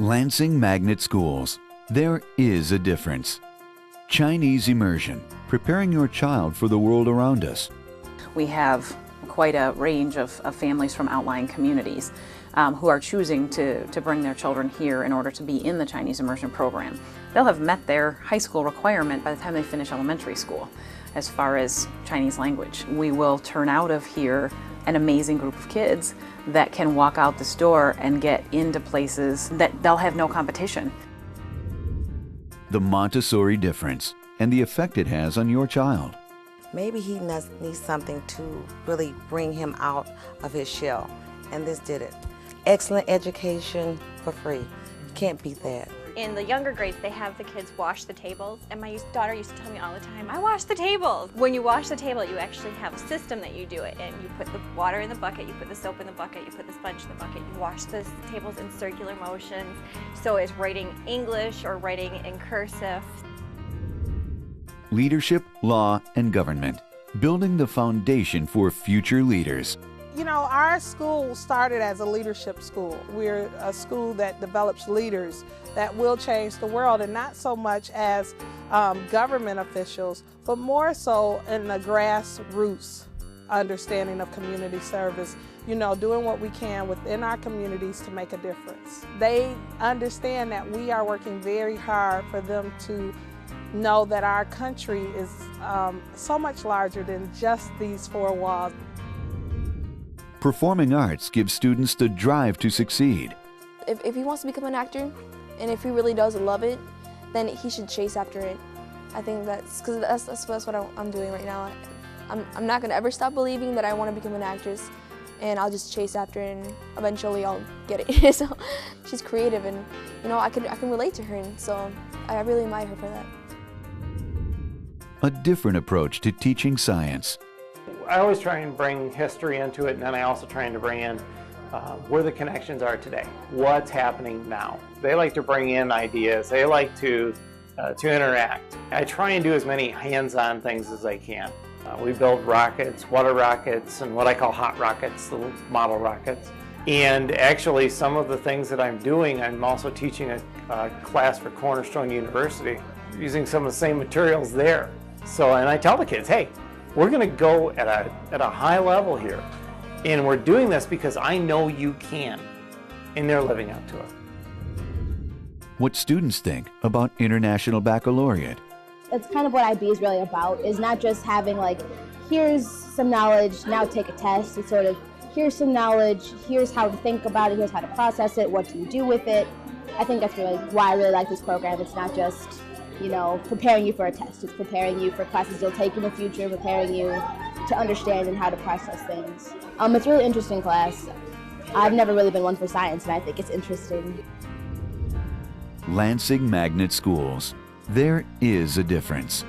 Lansing Magnet Schools. There is a difference. Chinese immersion, preparing your child for the world around us. We have quite a range of families from outlying communities who are choosing to bring their children here in order to be in the Chinese immersion program. They'll have met their high school requirement by the time they finish elementary school as far as Chinese language. We will turn out of here an amazing group of kids that can walk out this door and get into places that they'll have no competition. The Montessori difference and the effect it has on your child. Maybe he needs something to really bring him out of his shell, and this did it. Excellent education for free. Can't beat that. In the younger grades, they have the kids wash the tables, and my daughter used to tell me all the time, I wash the tables. When you wash the table, you actually have a system that you do it, and you put the water in the bucket, you put the soap in the bucket, you put the sponge in the bucket, you wash the tables in circular motions. So it's writing English or writing in cursive. Leadership, law, and government, building the foundation for future leaders. You know, our school started as a leadership school. We're a school that develops leaders that will change the world, and not so much as government officials, but more so in the grassroots understanding of community service, you know, doing what we can within our communities to make a difference. They understand that we are working very hard for them to know that our country is so much larger than just these four walls. Performing arts gives students the drive to succeed. If he wants to become an actor, and if he really does love it, then he should chase after it. I think that's what I'm doing right now. I'm not going to ever stop believing that I want to become an actress, and I'll just chase after it, and eventually I'll get it. So she's creative, and you know I can relate to her, and so I really admire her for that. A different approach to teaching science. I always try and bring history into it, and then I also try to bring in where the connections are today. What's happening now? They like to bring in ideas. They like to interact. I try and do as many hands-on things as I can. We build rockets, water rockets, and what I call hot rockets, little model rockets. And actually, some of the things that I'm doing, I'm also teaching a class for Cornerstone University, using some of the same materials there. So, and I tell the kids, hey, we're going to go at a high level here, and we're doing this because I know you can, and they're living up to it. What students think about International Baccalaureate. It's kind of what IB is really about, is not just having like, here's some knowledge, now take a test. It's sort of, here's some knowledge, here's how to think about it, here's how to process it, what do you do with it. I think that's really why I really like this program. It's not just, you know, preparing you for a test. It's preparing you for classes you'll take in the future, preparing you to understand and how to process things. It's a really interesting class. I've never really been one for science, and I think it's interesting. Lansing Magnet Schools. There is a difference.